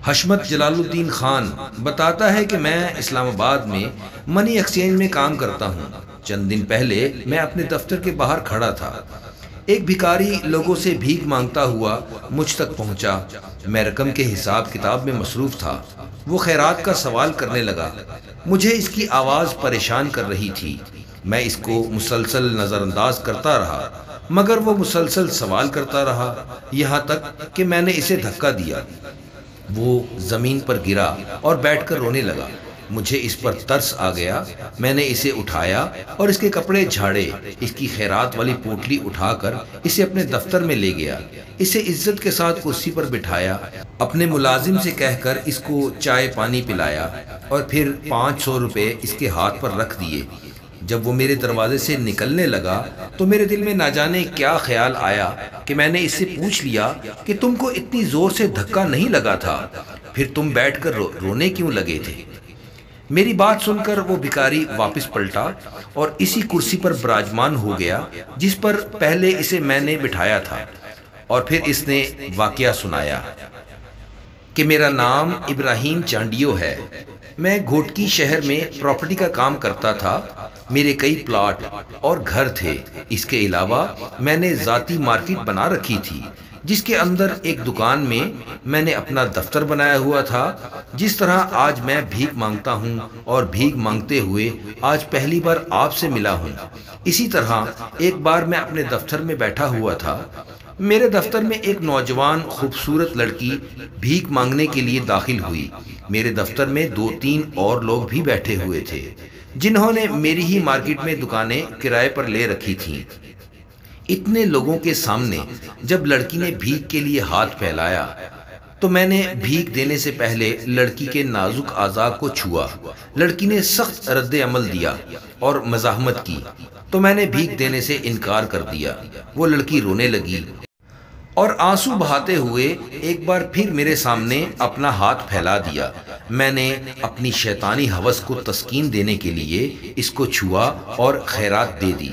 حشمت جلال الدین خان بتاتا ہے کہ میں اسلام آباد میں منی ایکسچینج میں کام کرتا ہوں۔ چند دن پہلے میں اپنے دفتر کے باہر کھڑا تھا۔ ایک بھکاری لوگوں سے بھیک مانگتا ہوا مجھ تک پہنچا۔ میں رقم کے حساب کتاب میں مصروف تھا۔ وہ خیرات کا سوال کرنے لگا۔ مجھے اس کی آواز پریشان کر رہی تھی۔ میں اس کو مسلسل نظر انداز کرتا رہا، مگر وہ مسلسل سوال کرتا رہا، یہاں تک کہ میں نے اسے دھکا دیا۔ وہ زمین پر گرا اور بیٹھ کر رونے لگا۔ مجھے اس پر ترس آ گیا۔ میں نے اسے اٹھایا اور اس کے کپڑے جھاڑے، اس کی خیرات والی پوٹلی اٹھا کر اسے اپنے دفتر میں لے گیا۔ اسے عزت کے ساتھ کرسی پر بٹھایا، اپنے ملازم سے کہہ کر اس کو چائے پانی پلایا اور پھر 500 روپے اس کے ہاتھ پر رکھ دیے۔ جب وہ میرے دروازے سے نکلنے لگا تو میرے دل میں نہ جانے کیا خیال آیا کہ میں نے اس سے پوچھ لیا کہ تم کو اتنی زور سے دھکا نہیں لگا تھا، پھر تم بیٹھ کر رونے کیوں لگے تھے؟ میری بات سن کر وہ بھکاری واپس پلٹا اور اسی کرسی پر براجمان ہو گیا جس پر پہلے اسے میں نے بٹھایا تھا، اور پھر اس نے واقعہ سنایا کہ میرا نام ابراہیم چانڈیو ہے۔ میں گھوٹکی شہر میں پراپرٹی کا کام کرتا تھا۔ میرے کئی پلاٹ اور گھر تھے۔ اس کے علاوہ میں نے ذاتی مارکیٹ بنا رکھی تھی، جس کے اندر ایک دکان میں نے اپنا دفتر بنایا ہوا تھا۔ جس طرح آج میں بھیک مانگتا ہوں اور بھیک مانگتے ہوئے آج پہلی بار آپ سے ملا ہوں، اسی طرح ایک بار میں اپنے دفتر میں بیٹھا ہوا تھا۔ میرے دفتر میں ایک نوجوان خوبصورت لڑکی بھیک مانگنے کے لیے داخل ہوئی۔ میرے دفتر میں 2-3 اور لوگ بھی بیٹھے ہوئے تھے جنہوں نے میری ہی مارکیٹ میں دکانیں کرائے پر لے رکھی تھیں۔ اتنے لوگوں کے سامنے جب لڑکی نے بھیک کے لیے ہاتھ پھیلایا تو میں نے بھیک دینے سے پہلے لڑکی کے نازک اعضاء کو چھوا۔ لڑکی نے سخت رد عمل دیا اور مزاحمت کی تو میں نے بھیک دینے سے انکار کر دیا۔ وہ لڑکی رونے لگی اور آنسو بہاتے ہوئے ایک بار پھر میرے سامنے اپنا ہاتھ پھیلا دیا۔ میں نے اپنی شیطانی ہوس کو تسکین دینے کے لیے اس کو چھوا اور خیرات دے دی۔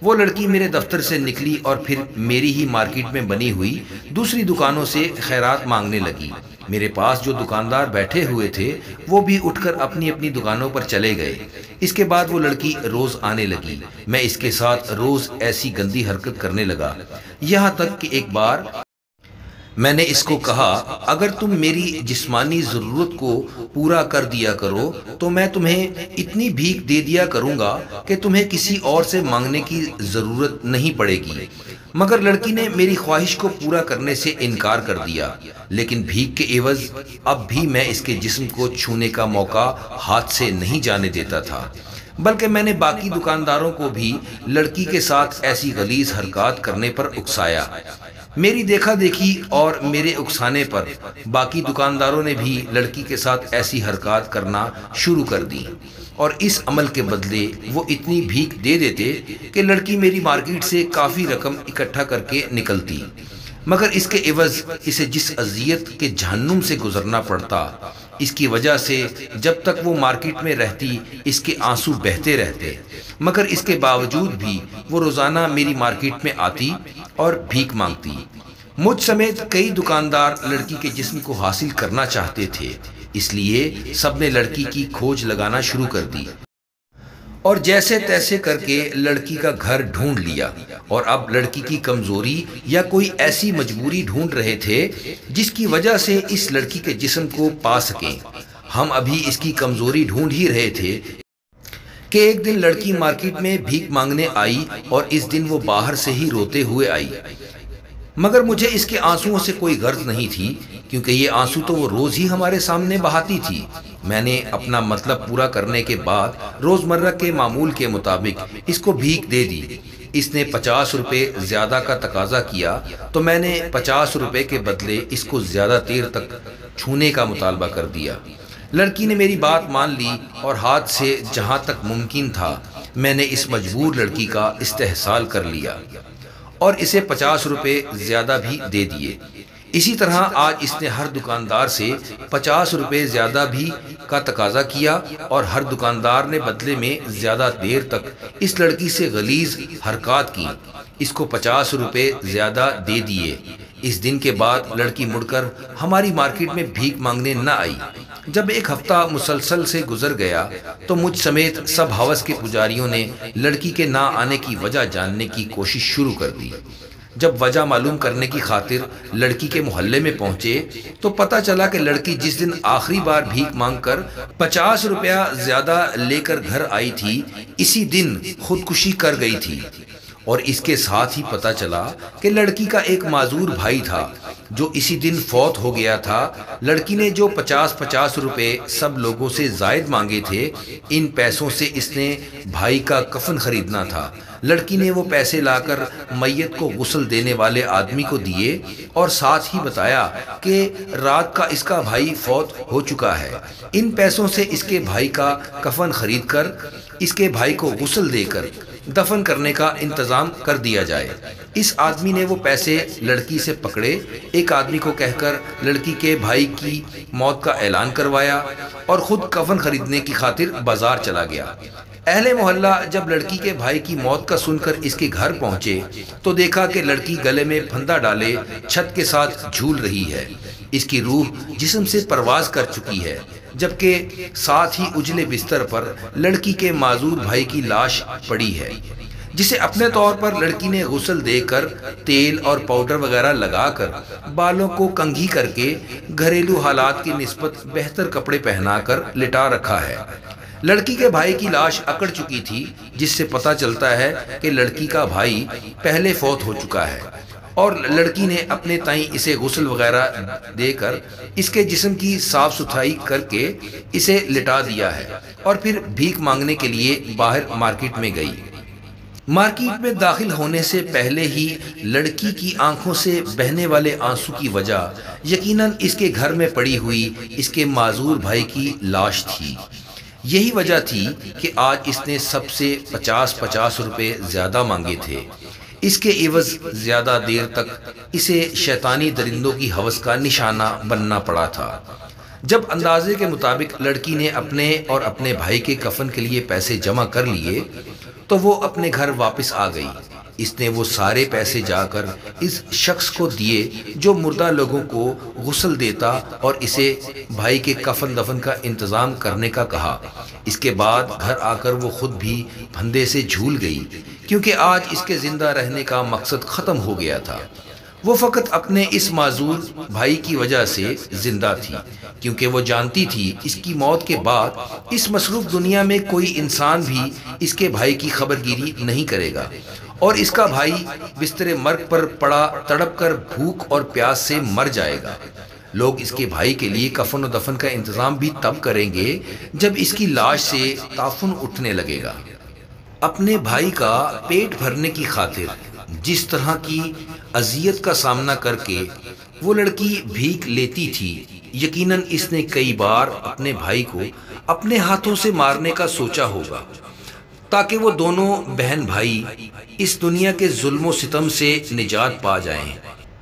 وہ لڑکی میرے دفتر سے نکلی اور پھر میری ہی مارکیٹ میں بنی ہوئی دوسری دکانوں سے خیرات مانگنے لگی۔ میرے پاس جو دکاندار بیٹھے ہوئے تھے وہ بھی اٹھ کر اپنی اپنی دکانوں پر چلے گئے۔ اس کے بعد وہ لڑکی روز آنے لگی۔ میں اس کے ساتھ روز ایسی گندی حرکت کرنے لگا، یہاں تک کہ ایک بار میں نے اس کو کہا، اگر تم میری جسمانی ضرورت کو پورا کر دیا کرو تو میں تمہیں اتنی بھیک دے دیا کروں گا کہ تمہیں کسی اور سے مانگنے کی ضرورت نہیں پڑے گی۔ مگر لڑکی نے میری خواہش کو پورا کرنے سے انکار کر دیا، لیکن بھیک کے عوض اب بھی میں اس کے جسم کو چھونے کا موقع ہاتھ سے نہیں جانے دیتا تھا، بلکہ میں نے باقی دکانداروں کو بھی لڑکی کے ساتھ ایسی غلیظ حرکات کرنے پر اکسایا۔ میری دیکھا دیکھی اور میرے اکسانے پر باقی دکانداروں نے بھی لڑکی کے ساتھ ایسی حرکات کرنا شروع کر دی، اور اس عمل کے بدلے وہ اتنی بھیک دے دیتے کہ لڑکی میری مارکیٹ سے کافی رقم اکٹھا کر کے نکلتی، مگر اس کے عوض اسے جس اذیت کے جہنم سے گزرنا پڑتا، اس کی وجہ سے جب تک وہ مارکیٹ میں رہتی اس کے آنسو بہتے رہتے، مگر اس کے باوجود بھی وہ روزانہ میری مارکیٹ میں آتی اور بھیک مانگتی۔ مجھ سمیت کئی دکاندار لڑکی کے جسم کو حاصل کرنا چاہتے تھے، اس لیے سب نے لڑکی کی کھوج لگانا شروع کر دی اور جیسے تیسے کر کے لڑکی کا گھر ڈھونڈ لیا، اور اب لڑکی کی کمزوری یا کوئی ایسی مجبوری ڈھونڈ رہے تھے جس کی وجہ سے اس لڑکی کے جسم کو پا سکیں۔ ہم ابھی اس کی کمزوری ڈھونڈ ہی رہے تھے کہ ایک دن لڑکی مارکیٹ میں بھیک مانگنے آئی، اور اس دن وہ باہر سے ہی روتے ہوئے آئی، مگر مجھے اس کے آنسوؤں سے کوئی غرض نہیں تھی، کیونکہ یہ آنسو تو وہ روز ہی ہمارے سامنے بہاتی تھی۔ میں نے اپنا مطلب پورا کرنے کے بعد روزمرہ کے معمول کے مطابق اس کو بھیک دے دی۔ اس نے 50 روپے زیادہ کا تقاضا کیا تو میں نے 50 روپے کے بدلے اس کو زیادہ دیر تک چھونے کا مطالبہ کر دیا۔ لڑکی نے میری بات مان لی اور ہاتھ سے جہاں تک ممکن تھا میں نے اس مجبور لڑکی کا استحصال کر لیا اور اسے 50 روپے زیادہ بھی دے دیے۔ اسی طرح آج اس نے ہر دکاندار سے 50 روپے زیادہ بھی کا تقاضا کیا، اور ہر دکاندار نے بدلے میں زیادہ دیر تک اس لڑکی سے غلیظ حرکات کی۔ اس کو 50 روپے زیادہ دے دیے۔ اس دن کے بعد لڑکی مڑ کر ہماری مارکیٹ میں بھیک مانگنے نہ آئی۔ جب ایک ہفتہ مسلسل سے گزر گیا تو مجھ سمیت سب ہوس کے پجاریوں نے لڑکی کے نہ آنے کی وجہ جاننے کی کوشش شروع کر دی۔ جب وجہ معلوم کرنے کی خاطر لڑکی کے محلے میں پہنچے تو پتہ چلا کہ لڑکی جس دن آخری بار بھیک مانگ کر 50 روپیہ زیادہ لے کر گھر آئی تھی، اسی دن خودکشی کر گئی تھی۔ اور اس کے ساتھ ہی پتہ چلا کہ لڑکی کا ایک معذور بھائی تھا جو اسی دن فوت ہو گیا تھا۔ لڑکی نے جو 50 روپے سب لوگوں سے زائد مانگے تھے، ان پیسوں سے اس نے بھائی کا کفن خریدنا تھا۔ لڑکی نے وہ پیسے لا کر میت کو غسل دینے والے آدمی کو دیے اور ساتھ ہی بتایا کہ رات کا اس کا بھائی فوت ہو چکا ہے، ان پیسوں سے اس کے بھائی کا کفن خرید کر اس کے بھائی کو غسل دے کر دفن کرنے کا انتظام کر دیا جائے۔ اس آدمی نے وہ پیسے لڑکی سے پکڑے، ایک آدمی کو کہہ کر لڑکی کے بھائی کی موت کا اعلان کروایا اور خود کفن خریدنے کی خاطر بازار چلا گیا۔ اہل محلہ جب لڑکی کے بھائی کی موت کا سن کر اس کے گھر پہنچے تو دیکھا کہ لڑکی گلے میں پھندا ڈالے چھت کے ساتھ جھول رہی ہے۔ اس کی روح جسم سے پرواز کر چکی ہے، جبکہ ساتھ ہی اجلے بستر پر لڑکی کے معذور بھائی کی لاش پڑی ہے، جسے اپنے طور پر لڑکی نے غسل دے کر تیل اور پاؤڈر وغیرہ لگا کر بالوں کو کنگھی کر کے گھریلو حالات کی نسبت بہتر کپڑے پہنا کر لٹا رکھا ہے۔ لڑکی کے بھائی کی لاش اکڑ چکی تھی، جس سے پتہ چلتا ہے کہ لڑکی کا بھائی پہلے فوت ہو چکا ہے، اور لڑکی نے اپنے تائیں اسے غسل وغیرہ دے کر اس کے جسم کی صاف ستھرائی کر کے اسے لٹا دیا ہے اور پھر بھیک مانگنے کے لیے باہر مارکیٹ میں گئی۔ مارکیٹ میں داخل ہونے سے پہلے ہی لڑکی کی آنکھوں سے بہنے والے آنسو کی وجہ یقیناً اس کے گھر میں پڑی ہوئی اس کے معذور بھائی کی لاش تھی۔ یہی وجہ تھی کہ آج اس نے سب سے 50 روپے زیادہ مانگے تھے۔ اس کے عوض زیادہ دیر تک اسے شیطانی درندوں کی ہوس کا نشانہ بننا پڑا تھا۔ جب اندازے کے مطابق لڑکی نے اپنے اور اپنے بھائی کے کفن کے لیے پیسے جمع کر لیے تو وہ اپنے گھر واپس آ گئی۔ اس نے وہ سارے پیسے جا کر اس شخص کو دیے جو مردہ لوگوں کو غسل دیتا اور اسے بھائی کے کفن دفن کا انتظام کرنے کا کہا۔ اس کے بعد گھر آ کر وہ خود بھی پھندے سے جھول گئی، کیونکہ آج اس کے زندہ رہنے کا مقصد ختم ہو گیا تھا۔ وہ فقط اپنے اس معذور بھائی کی وجہ سے زندہ تھی، کیونکہ وہ جانتی تھی اس کی موت کے بعد اس مصروف دنیا میں کوئی انسان بھی اس کے بھائی کی خبر گیری نہیں کرے گا، اور اس کا بھائی بستر مرگ پر پڑا تڑپ کر بھوک اور پیاس سے مر جائے گا۔ لوگ اس کے بھائی کے لیے کفن و دفن کا انتظام بھی تب کریں گے جب اس کی لاش سے تعفن اٹھنے لگے گا۔ اپنے بھائی کا پیٹ بھرنے کی خاطر جس طرح کی اذیت کا سامنا کر کے وہ لڑکی بھیک لیتی تھی، یقیناً اس نے کئی بار اپنے بھائی کو اپنے ہاتھوں سے مارنے کا سوچا ہوگا تاکہ وہ دونوں بہن بھائی اس دنیا کے ظلم و ستم سے نجات پا جائیں۔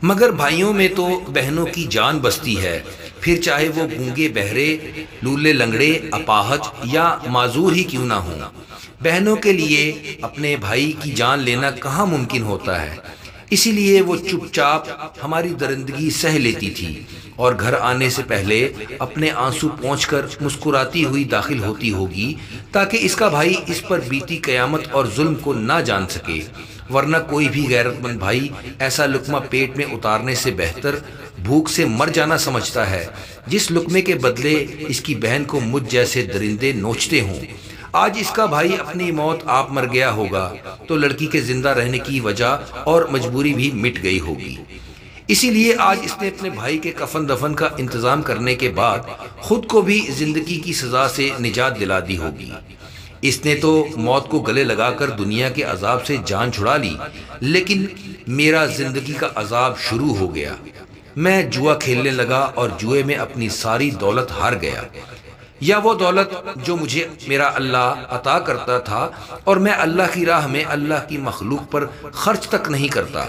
مگر بھائیوں میں تو بہنوں کی جان بستی ہے، پھر چاہے وہ گونگے بہرے، لولے لنگڑے، اپاہج یا معذور ہی کیوں نہ ہوں۔ بہنوں کے لیے اپنے بھائی کی جان لینا کہاں ممکن ہوتا ہے، اسی لیے وہ چپ چاپ ہماری درندگی سہ لیتی تھی اور گھر آنے سے پہلے اپنے آنسو پونچھ کر مسکراتی ہوئی داخل ہوتی ہوگی تاکہ اس کا بھائی اس پر بیتی قیامت اور ظلم کو نہ جان سکے، ورنہ کوئی بھی غیرت مند بھائی ایسا لقمہ پیٹ میں اتارنے سے بہتر بھوک سے مر جانا سمجھتا ہے جس لقمے کے بدلے اس کی بہن کو مجھ جیسے درندے نوچتے ہوں۔ آج اس کا بھائی اپنی موت آپ مر گیا ہوگا تو لڑکی کے زندہ رہنے کی وجہ اور مجبوری بھی مٹ گئی ہوگی، اسی لیے آج اس نے اپنے بھائی کے کفن دفن کا انتظام کرنے کے بعد خود کو بھی زندگی کی سزا سے نجات دلا دی ہوگی۔ اس نے تو موت کو گلے لگا کر دنیا کے عذاب سے جان چھڑا لی، لیکن میرا زندگی کا عذاب شروع ہو گیا۔ میں جوا کھیلنے لگا اور جوئے میں اپنی ساری دولت ہار گیا، یا وہ دولت جو مجھے میرا اللہ عطا کرتا تھا اور میں اللہ کی راہ میں اللہ کی مخلوق پر خرچ تک نہیں کرتا،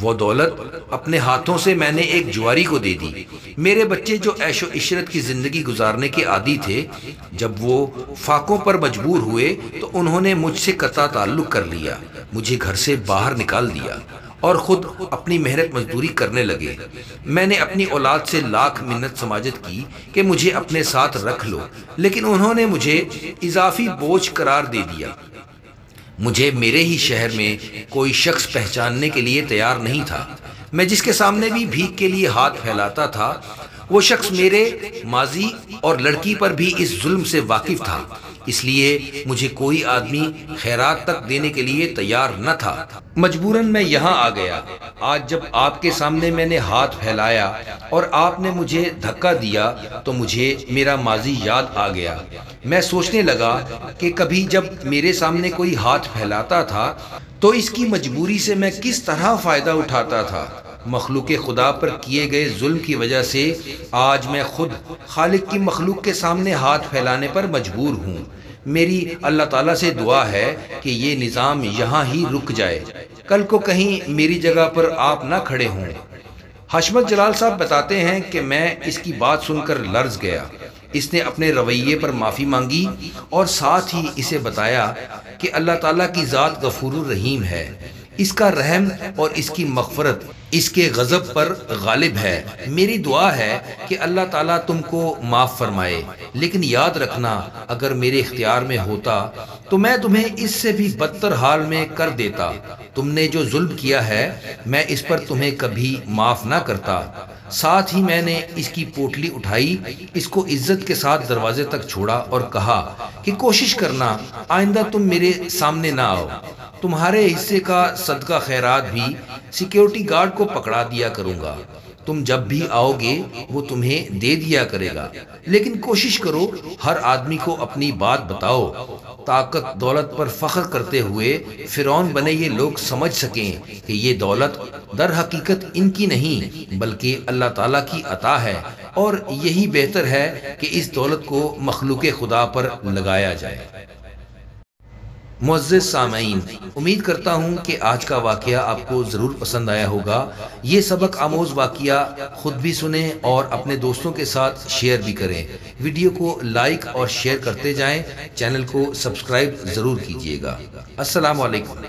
وہ دولت اپنے ہاتھوں سے میں نے ایک جواری کو دے دی۔ میرے بچے جو عیش و عشرت کی زندگی گزارنے کے عادی تھے، جب وہ فاقوں پر مجبور ہوئے تو انہوں نے مجھ سے قطع تعلق کر لیا، مجھے گھر سے باہر نکال دیا اور خود اپنی محنت مزدوری کرنے لگے۔ میں نے اپنی اولاد سے لاکھ منت سماجت کی کہ مجھے اپنے ساتھ رکھ لو، لیکن انہوں نے مجھے اضافی بوجھ قرار دے دیا۔ مجھے میرے ہی شہر میں کوئی شخص پہچاننے کے لیے تیار نہیں تھا۔ میں جس کے سامنے بھی بھیک کے لیے ہاتھ پھیلاتا تھا، وہ شخص میرے ماضی اور لڑکی پر بھی اس ظلم سے واقف تھا، اس لیے مجھے کوئی آدمی خیرات تک دینے کے لیے تیار نہ تھا۔ مجبوراً میں یہاں آ گیا۔ آج جب آپ کے سامنے میں نے ہاتھ پھیلایا اور آپ نے مجھے دھکا دیا تو مجھے میرا ماضی یاد آ گیا۔ میں سوچنے لگا کہ کبھی جب میرے سامنے کوئی ہاتھ پھیلاتا تھا تو اس کی مجبوری سے میں کس طرح فائدہ اٹھاتا تھا۔ مخلوق خدا پر کیے گئے ظلم کی وجہ سے آج میں خود خالق کی مخلوق کے سامنے ہاتھ پھیلانے پر مجبور ہوں۔ میری اللہ تعالیٰ سے دعا ہے کہ یہ نظام یہاں ہی رک جائے، کل کو کہیں میری جگہ پر آپ نہ کھڑے ہوں۔ حشمت جلال صاحب بتاتے ہیں کہ میں اس کی بات سن کر لرز گیا۔ اس نے اپنے رویے پر معافی مانگی اور ساتھ ہی اسے بتایا کہ اللہ تعالیٰ کی ذات غفور الرحیم ہے، اس کا رحم اور اس کی مغفرت اس کے غضب پر غالب ہے۔ میری دعا ہے کہ اللہ تعالیٰ تم کو معاف فرمائے، لیکن یاد رکھنا اگر میرے اختیار میں ہوتا تو میں تمہیں اس سے بھی بدتر حال میں کر دیتا۔ تم نے جو ظلم کیا ہے میں اس پر تمہیں کبھی معاف نہ کرتا۔ ساتھ ہی میں نے اس کی پوٹلی اٹھائی، اس کو عزت کے ساتھ دروازے تک چھوڑا اور کہا کہ کوشش کرنا آئندہ تم میرے سامنے نہ آؤ۔ تمہارے حصے کا صدقہ خیرات بھی سیکیورٹی گارڈ کو پکڑا دیا کروں گا، تم جب بھی آؤ گے وہ تمہیں دے دیا کرے گا، لیکن کوشش کرو ہر آدمی کو اپنی بات بتاؤ۔ طاقت دولت پر فخر کرتے ہوئے فرعون بنے یہ لوگ سمجھ سکیں کہ یہ دولت در حقیقت ان کی نہیں بلکہ اللہ تعالیٰ کی عطا ہے، اور یہی بہتر ہے کہ اس دولت کو مخلوق خدا پر لگایا جائے۔ معزز سامعین، امید کرتا ہوں کہ آج کا واقعہ آپ کو ضرور پسند آیا ہوگا۔ یہ سبق آموز واقعہ خود بھی سنیں اور اپنے دوستوں کے ساتھ شیئر بھی کریں۔ ویڈیو کو لائک اور شیئر کرتے جائیں، چینل کو سبسکرائب ضرور کیجیے گا۔ السلام علیکم۔